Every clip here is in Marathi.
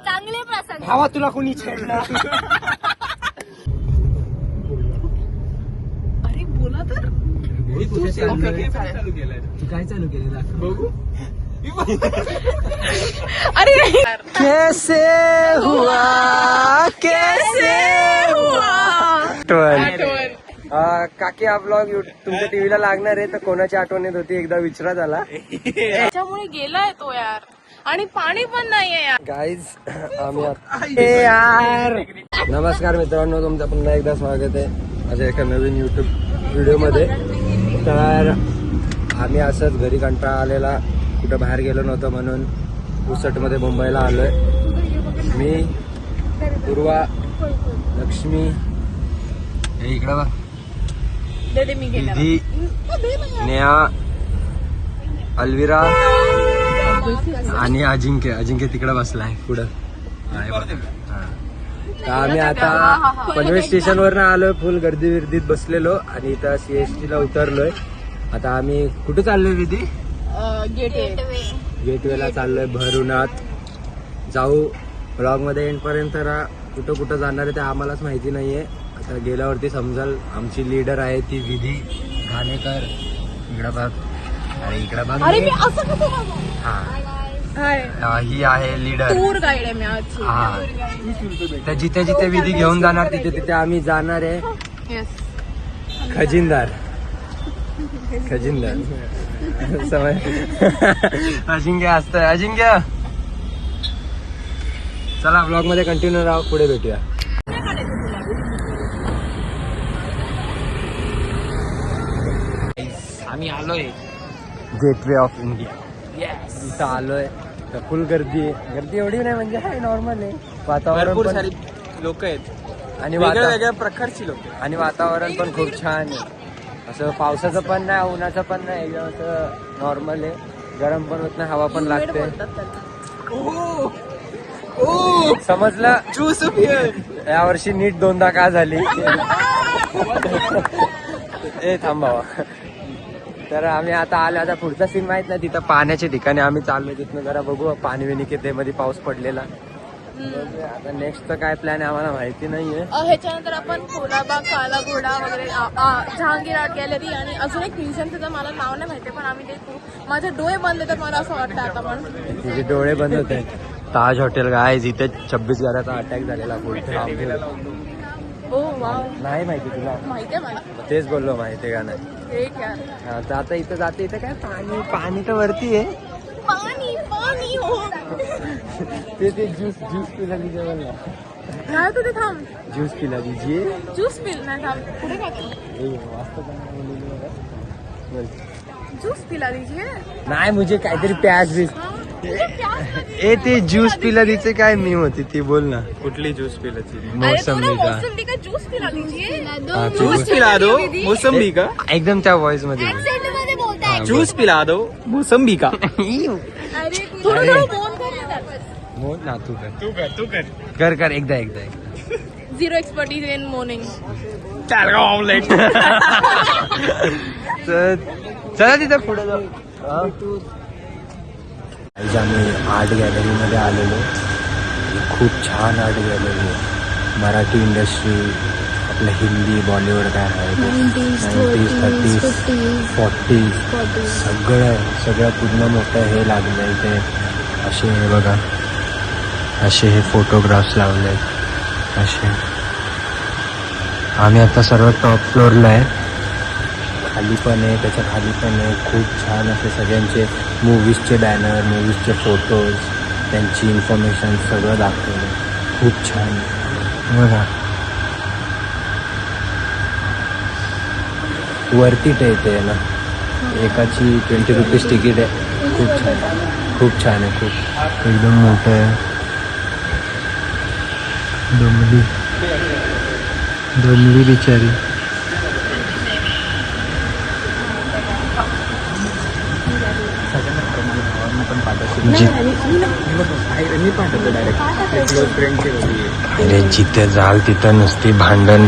चांगले प्रसंग. भावा तुला कोणी छेडलं? अरे बोला तर तू काय चालू केलं बघू. अरे कैसे हुआ काकी हा ब्लॉग तुमच्या टीव्हीला लागणार आहे तर कोणाची आठवण येत होती एकदा विचारा झाला. त्याच्यामुळे गेलाय तो यार. आणि पाणी पण नाहीये यार. गाईज आम्ही यार नमस्कार मित्रांनो, तुमचं पुन्हा एकदा स्वागत आहे माझ्या एका नवीन युट्यूब व्हिडिओ मध्ये. तर आम्ही असंच घरी कंटाळा आलेला, कुठं बाहेर गेलो नव्हतं म्हणून उसट मध्ये मुंबईला आलोय. मी, पूर्वा, लक्ष्मी, हे इकडं बघ, मी गेला दीदी, नेहा, अलविरा आणि अजिंक्य तिकडे बसलाय पुढं. तर आम्ही आता पनवेल स्टेशन वरनं आलोय, फुल गर्दी विर्दीत बसलेलो आणि इथं CST ला उतरलोय. आता आम्ही कुठे चाललोय दीदी? गेटवेला चाललोय. भरूनात जाऊ. ब्लॉग मध्ये एंड पर्यंत राहा. कुठं कुठं जाणार आहे ते आम्हालाच माहिती नाहीये. आता गेल्यावरती समजाल. आमची लीडर आहे ती विधी घाणेकर. इकडं बघ, अरे इकडं बघ. हा, ही आहे लीडर, टूर गाईड आहे मी आज. हा. तर जिथे जिथे विधी घेऊन जाणार तिथे तिथे आम्ही जाणार आहे. खजिनदार समज. अजिंक्य असतंय. अजिंक्य चला ब्लॉग मध्ये कंटिन्यू राहा, पुढे भेटूया. आम्ही आलोय गेटवे ऑफ इंडिया. इथं आलोय तर फुल गर्दी एवढी नाही म्हणजे हाय, नॉर्मल आहे. वातावरण पण सारी लोक आहेत आणि वेगळ्या प्रकारची लोक आणि वातावरण पण खूप छान आहे. असं पावसाचं पण नाही, उन्हाचं पण नाही, एकदम असं नॉर्मल आहे. गरम पण होत नाही, हवा पण लागते. समजलं. ज्यूस यावर्षी नीट 2दा का झाली? ए थांबावा. तर आम्ही आता आलो. आता पुढचा सीन माहित नाही. तिथं पाण्याच्या ठिकाणी आम्ही चाललो. तिथनं जरा बघू पाणी विणी किती मध्ये पाऊस पडलेला. आता नेक्स्ट काय प्लॅन आहे आम्हाला माहिती नाहीये. ह्याच्यानंतर आपण कोलाबा, काला घोडा वगैरे, जहांगीर आर्ट गॅलरी आणि अजून एक म्युझियम, त्याचं मला नाव नाही माहिती पण आम्ही ते, माझे डोळे बंद तर मला असं वाटतं आता पण तिचे डोळे बंद होते. ताज हॉटेल गाय, इथे 26 घराचा अटॅक झालेला. ओ वाव, नाही माहिती तुला? माहिती आहे मला. तेच बोललो, माहिती का नाही. एक यार, हा, तर आता इथं जाते. इथं काय पाणी तर वरती आहे. पाणी हो. ते ज्यूस पिला दीजिए बोलला. काय तू ते थांब, ज्यूस पिला दीजिए. ज्यूस पिल नाही, थांब पुढे काय ज्यूस पिला दीजिए. नाही मुझे काहीतरी प्याज बीस. ए ते ज्यूस पिला दीजिए काय मी होती ती, बोल ना कुठली ज्यूस पिला ती? मौसमी का ज्यूस पिला दीजिए. जूस पिला दो मौसम्बी का. एकदम त्या व्हॉइस मध्ये जूस पिला दो मौसम्बी का. अरे थोडं बोल ना. तू कर एकदा 0 एक्सपर्टीज इन मॉर्निंग. ऑमलेट. चला तिथं पुढे जाऊ. आम्ही आर्ट गॅलरी मध्ये आलेलो. खूप छान आर्ट गॅलरी आहे. मराठी इंडस्ट्री, आपलं हिंदी, बॉलिवूड काय आहे, 90s, 30s, 40s सगळं पूर्ण मोठं हे लागलं इथे. असे हे बघा, असे हे फोटोग्राफ्स लावले असे. आम्ही आता सर्व टॉप फ्लोअरला आहे. खाली पण आहे, त्याच्या खाली पण आहे. खूप छान असे सगळ्यांचे मूवीजचे बॅनर, मूवीजचे फोटोज, त्यांची इन्फॉर्मेशन सगळं दाखवलं. खूप छान बघा. वरती येते ना, एकाची 20 रुपीज तिकीट आहे. खूप छान आहे. खूप एकदम मोठं आहे. डोंबली बिचारी. अरे जिथे जाल तिथं नुसती भांडण.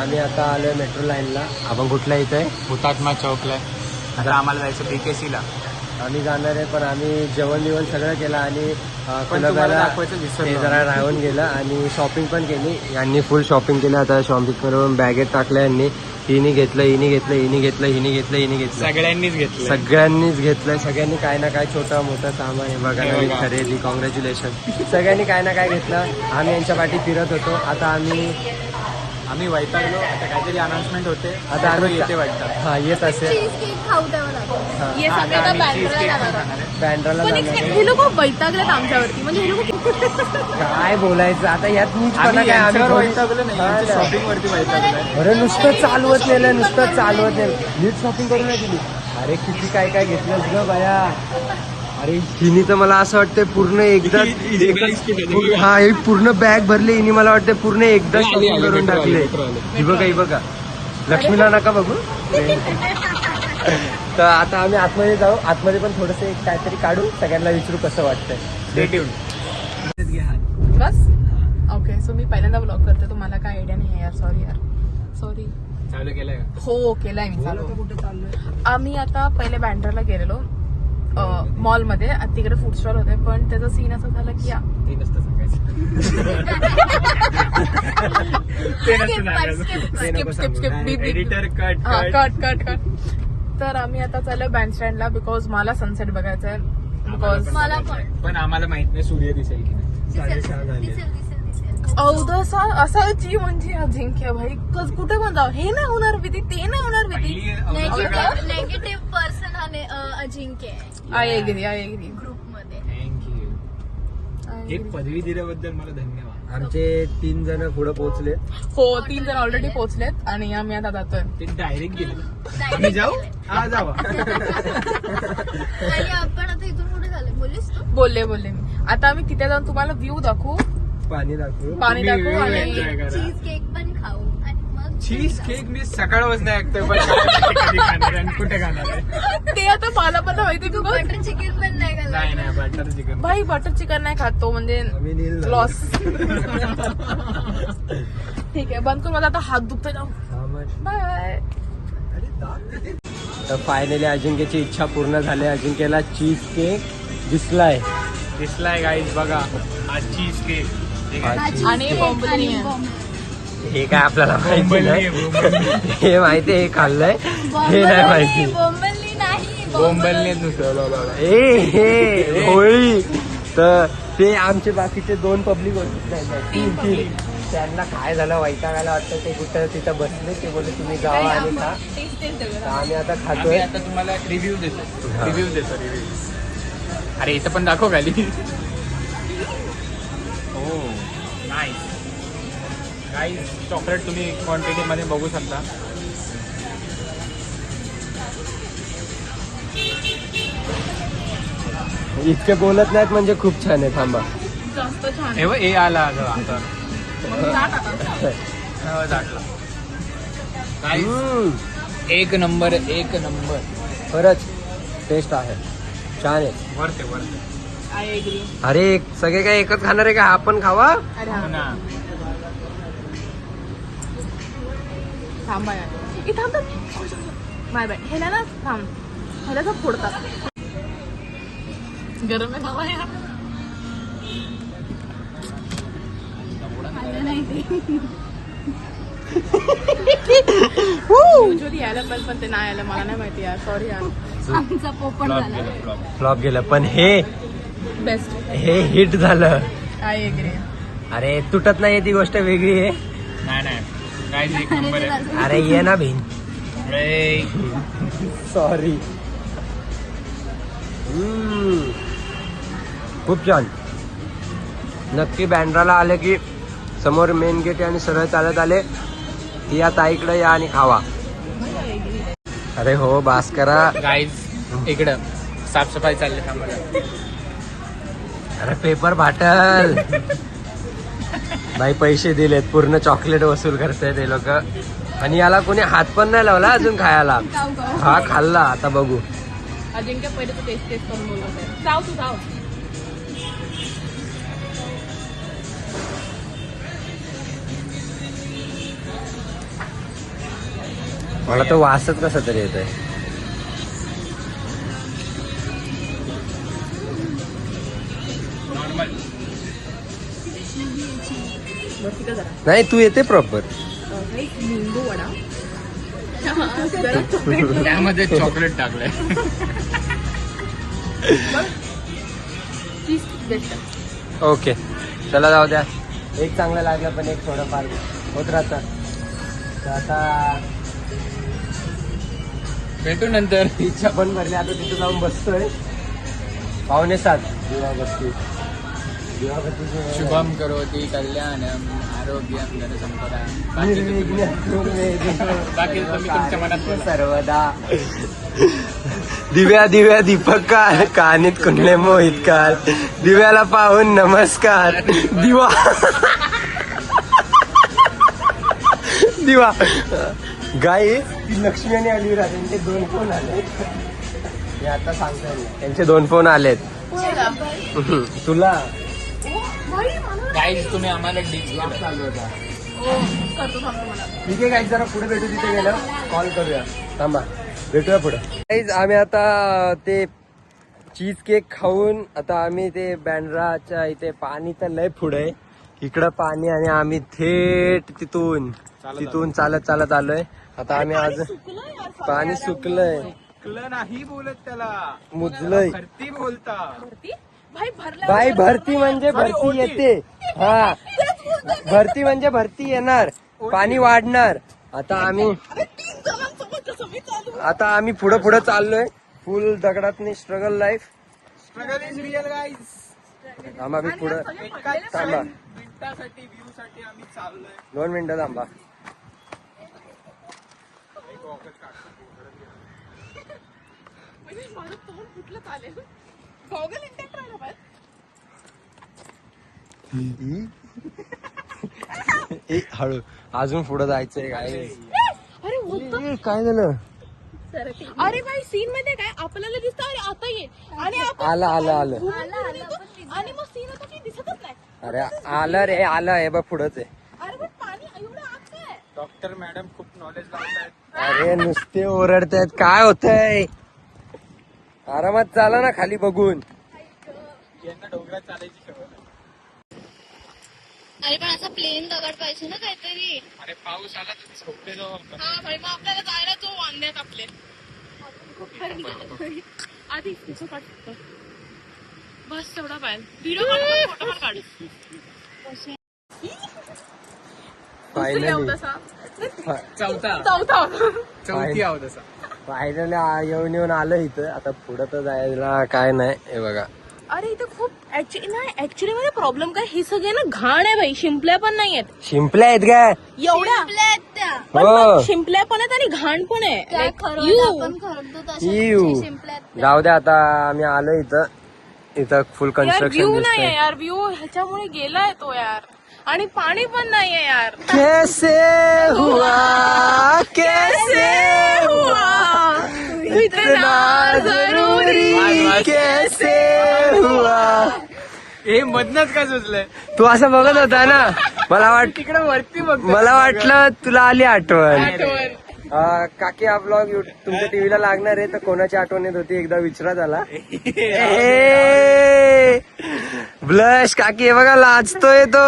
आम्ही आता आलोय मेट्रो लाईनला. आपण कुठल्या इथे हुतात्मा चौकला आता आम्हाला जायचं BKC ला. आम्ही जाणार आहे, पण आम्ही जेवण बिवण सगळं केलं आणि तुम्हाला दाखवायचं विसरलो. ते जरा राहून गेलं आणि शॉपिंग पण केली. यांनी फुल शॉपिंग केली. आता शॉपिंग करून बॅगेत टाकल्या यांनी. हिनी घेतलं, हिनी घेतलं, हिनी घेतलं, हिनी घेतलं, हिनी घेतलं, सगळ्यांनीच घेतलं. सगळ्यांनीच घेतलंय. सगळ्यांनी काय ना काय छोटं मोठं सामान हे बघा, हे नवीन बघा. खरेदी. कॉंग्रॅच्युलेशन. सगळ्यांनी काय ना काय घेतलं. आम्ही यांच्या पाठी फिरत होतो. आता आम्ही वैतागलो. आता काहीतरी अनाउन्समेंट होते. आता आम्ही येते वाटतं. हा येत असेल. चीज केक खाऊ द्यावं लागेल. हा. हे सगळे आता बँड्राला जाणार आहे. बँड्राला पण एक जाणार second, आहे. हे लोक वैतागलेत आमच्यावरती. म्हणजे हे लोक काय बोलायचं आता यात नीट आम्ही काय आम्ही यांच्यावर थोडी- वैतागलो नाही, हा ना. शॉपिंग वरती वैतागलो. अरे नुसतं चालवत नेलं, नुसतं चालवत नेलं. नीट शॉपिंग करून नाही दिली. अरे किती काय काय घेतलंस ग बाया. अरे हिनी तर मला असं वाटतंय पूर्ण एकदा हा एक पूर्ण बॅग भरली हिनी. मला वाटतं पूर्ण एकदा शॉपिंग करून टाकले. ही बघा, ही बघा. लक्ष्मीला नका बघू. तर आता आम्ही आतमध्ये जाऊ. आतमध्ये पण थोडस काहीतरी काढू. सगळ्यांना विचारू कसं वाटतंय. बस ओके. सो मी पहिल्यांदा ब्लॉग करते. तुम्हाला काय आयडिया नाही आहे यार. सॉरी यार, सॉरी. चालू केलंय का? हो केलाय मी चालू. आम्ही आता पहिले बँड्राला गेलेलो मॉलमध्ये. तिकडे फूड स्टॉल होते, पण त्याचा सीन असं झालं की ते नसतं सांगायचं. ते नसतं सांगायचं. Skip skip skip editor cut cut cut cut. तर आम्ही आता चाललो बँड स्टँडला बिकॉज मला सनसेट बघायचा आहे. बिकॉज मला पण पण आम्हाला माहित नाही सूर्य दिसेल की नाही. अवदसा असायची म्हणजे अजिंक्य भाई कुठे पण जाऊ. हे नाही होणार भीती, ते नाही होणार भीती. नेगेटिव्ह पर्सन हा अजिंक्य आय एग्री ग्रुप मध्ये. थँक्यू. एक पदवी दिल्याबद्दल मला धन्यवाद. आमचे 3 जण पुढे पोहोचले. हो 3 जण ऑलरेडी पोहोचलेत आणि आम्ही आता जातोय. ते डायरेक्ट गेले. आम्ही जाऊ. हा जावा. आणि आपण आता इथून पुढे झाले. बोललीस तू? बोलले मी. आता आम्ही तिथे जाऊन तुम्हाला व्ह्यू दाखवू, पाणी दाखवू. पाणी दाखवू तुम्ही आणि enjoy करा. चीज केक पण खाऊ आणि मग चीज केक मी सकाळपासून ऐकतोय, पण कधी खाणार आहे आणि कुठे खाणार आहे. ते आता मला पण माहिती तू बटर चिकन पण नाही खाल्लं. नाही बटर चिकन. भाई बटर चिकन नाही खात तो म्हणजे आम्ही नील झालो. लॉस. ठीक आहे बंद करून माझा आता हात दुखतोय. जाऊ बाय. तर फायनली अजिंक्यची इच्छा पूर्ण झाली. अजिंक्यला चीज केक दिसलाय. दिसलाय गाईज बघा हा चीज केक. आणि बॉम्बेली आहे. हे काय आपल्याला माहिती नाही. हे माहिती हे खाल्लंय, हे नाही माहिती. बोंबलली नाही. बोंबलने नुसतं हे होळी. तर ते आमचे बाकीचे 2 पब्लिक होते. 3 त्यांना काय झालं, वैतागायला वाटतं. ते कुठं तिथं बसले. ते बोलले तुम्ही जावा आणि खा. तर आम्ही आता खातोय. आता तुम्हाला रिव्ह्यू देतो. अरे इथं पण दाखव खाली. हो नाईस गाईज. चॉकलेट तुम्ही क्वांटिटी मध्ये बघू शकता. इतके बोलत नाहीत म्हणजे खूप छान आहे. थांबा. जास्त छान. ए आला आता. मग जा टाका. एक नंबर खरंच टेस्ट आहे, छान आहे. वरते आय एग्री. अरे सगळे काय एकच खाणार आहे का? आपण खावा. अरे हा. ना. थांबा यार. हे थांब. माय बॅड. ह्याला ना थांब. ह्याला तर फोडतात. गरम आहे थांबा यार. युजली यायला पण ते नाही आलं. मला नाही माहिती यार. सॉरी यार. आमचा पोपट झाला. फ्लॉप गेलं. पण हे बेस्ट. हिट झालं. I agree. अरे तुटत नाही ती गोष्ट वेगळी आहे. नाही गाईज एक नंबर आहे. अरे ये ना भिन. सॉरी. खूप छान. नक्की बँड्राला आले की समोर मेन गेट आणि सरळ चालत आले की या ताईकडे या आणि खावा. अरे हो बास करा गाईज इकडं साफसफाई चालली थांबा. अरे पेपर बाटल. भाई पैसे दिलेत, पूर्ण चॉकलेट वसूल करताय ते लोक. आणि याला कोणी हात पण नाही लावला अजून खायला. हा खाल्ला. आता बघू. अजिंक्य पहिले तू टेस्ट करून बोलत आहे. जाऊ तू जाऊ. मला तो वासच कसा तरी येत आहे. नॉर्मल. नाही तू येते प्रॉपर. मेंदू वडा त्यामध्ये चॉकलेट टाकलंय. ओके चला जाऊ द्या. एक चांगलं लागलं पण एक थोडंफार होत राहतं. तर आता भेटू नंतर. इच्छा पण भरली. आता तिथे जाऊन बसतोय. 6:45 दिवाबत्ती. शुभम करोति कल्याणम आरोग्यम धनसंपदाम. बाकी तुम्ही तुमच्या मनात बोला. सर्वदा दिव्या दिव्या दीपक काल कानीत कुंडले मोहित काल दिव्याला पाहून नमस्कार. दिवा दिवा गाई ती लक्ष्मीने आली राहते. त्यांचे 2 फोन आले. मी आता सांगतोय त्यांचे 2 फोन आलेत. तुला गाईज तुम्ही आम्हाला डिस्काउंट चालू होता. करतो थांबतो मला. ठीक आहे गाईज जरा पुढे भेटू. तिथे गेलं कॉल करूया. थांबा भेटूया पुढे. गाईज आम्ही आता ते चीज केक खाऊन आता आम्ही ते बँड्राच्या इथे पाणी तर लय पुढे आहे. इकडं पाणी आणि आम्ही थेट तिथून चालत चालत आलोय. आता आम्ही आज पाणी सुकलंय. नाही बोलत त्याला. मुजलंय. भरती बोलता. भाई भरला. बाई भरती म्हणजे भरती येते. हा भरती म्हणजे भरती येणार. पाणी वाढणार. आता आम्ही पुढे पुढे चाललोय. फुल दगडातनी struggle life. Struggle is real guys. थांबा मी पुढे थांबा. मिनिटासाठी व्ह्यू साठी आम्ही चाललोय. 2 मिनिटं थांबा. म्हणजे माझं तोंड फुटलं चालेल. गॉगल इंटॅक्ट राहिला पाहिजे. हळू अजून पुढे जायचंय. काय अरे होतं. काय झालं. अरे भाई सीन मध्ये काय आपल्याला दिसतं. अरे आता ये आणि आपण आलं आणि मग सीन आता काही दिसतच नाही. अरे आलं रे आलं. हे बघ पुढंच आहे. अरे पण पाणी एवढं आत काय. डॉक्टर मॅडम खूप नॉलेज लावतायत. अरे नुसते ओरडतायत. काय होतंय. आरामात चाला ना खाली बघून. यांना डोंगरात चालायची सवय नाही. अरे पण असा प्लेन दगड पाहिजे ना काहीतरी. अरे पाऊस आला तर झोपले जाऊ आपण. हा भाई मग आपल्याला जायला तो वांद्यात आपले आधी तिचं काढ फक्त. बस तेवढा पाहिजे. व्हिडिओ काढ फोटो पण काढ. फायनली चौथी आहोत असा. फायनली येऊन आलं इथं. आता पुढं तर जायला काय नाही. हे बघा अरे इथे खूप ऍक्च्युली मध्ये प्रॉब्लेम काय हे सगळे ना घाण आहे भाई. शिंपल्या पण नाहीयेत शिंपल्या आहेत काय. एवढ्या त्या पण हो. मग शिंपल्या पण आहेत आणि घाण पण आहे. त्या Like, खरवट you. आपण खरडतो इव. तशा शिंपल्यात त्या. जाऊ द्या आता आम्ही आलो इथं फुल यार कन्स्ट्रक्शन व्ह्यू नाही दिसतंय. यार. व्ह्यू ह्याच्यामुळे गेलाय तो यार. आणि पाणी पण नाहीये यार. कैसे हुआ कैसे हुआ इतना जरूरी कैसे हुआ. हे मधनच काय सुचलंय. तू असं बघत होता ना. तिकडे वरती बघ. मला वाटलं तुला आली आठवण. आठवण. काकी हा ब्लॉग तुमच्या टीव्हीला लागणार आहे तर कोणाची आठवण येत होती एकदा विचारा त्याला. ब्लश काकी हे बघा लाजतोय तो.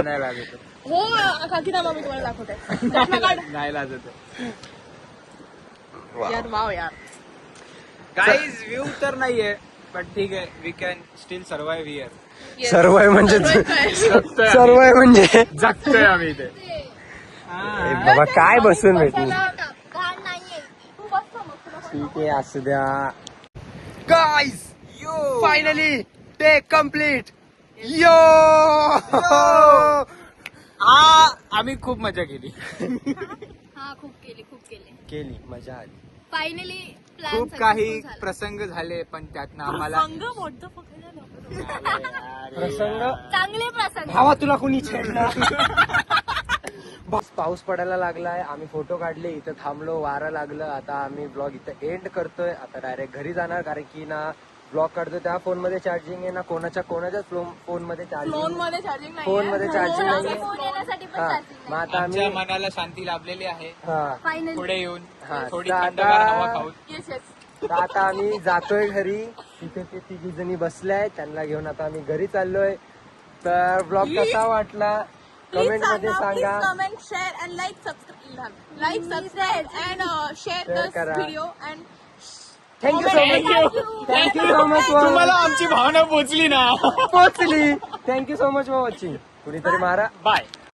नाही लागत. हो काकी थांबा मी तुम्हाला दाखवते. चष्मा काढ. नाही लागत. यार वाव यार. गाईज व्ह्यू तर नाहीये पण ठीक आहे. We can still survive here. Survive म्हणजे जगतोय सर्वाय म्हणजे जगतोय आम्ही इथे. ए बाबा काय बसून भेटली. घाण नाहीये. तू बस ना मग तुला पण. ठीक आहे असू द्या. Guys finally take complete. Yo आम्ही खूप मजा केली. हा खूप केली केली मजा आली. फायनली प्लॅन खूप काही प्रसंग झाले पण त्यातनं आम्हाला संग मोठं पकडलं. प्रसंग चांगले प्रसंग. भावा तुला कोणी छेडलं. बस पाऊस पडायला लागलाय. आम्ही फोटो काढले. इथं थांबलो. वारं लागलं. आता आम्ही ब्लॉग इथं एंड करतोय. आता डायरेक्ट घरी जाणार कारण की ना ब्लॉग काढतो त्या फोन मध्ये चार्जिंग आहे ना, कोणाच्याच फोन मध्ये फोन चार्जिंग मध्ये चार्जिंग नाही फोन मध्ये चार्जिंग नाहीये. फोन येण्यासाठी पण हा चार्जिंग मग नाही. आता आमच्या आम्ही मनाला शांती लाभलेली आहे हा फायनली पुढे येऊन हा, थोडी तर थंडगार आता- हवा खाऊन. Yes yes. तर आता आम्ही जातोय घरी. तिथे ते तिघी जणी बसल्याय, त्यांना घेऊन आता आम्ही घरी चाललोय. तर ब्लॉग कसा वाटला कमेंट मध्ये सांगा. Comment share and like subscribe and share Share दिस करा. Video and thank you so much. Thank you so much तुम्हाला आमची भावना पोचली ना. पोचली. Thank you so much for watching. कुणीतरी मारा. बाय.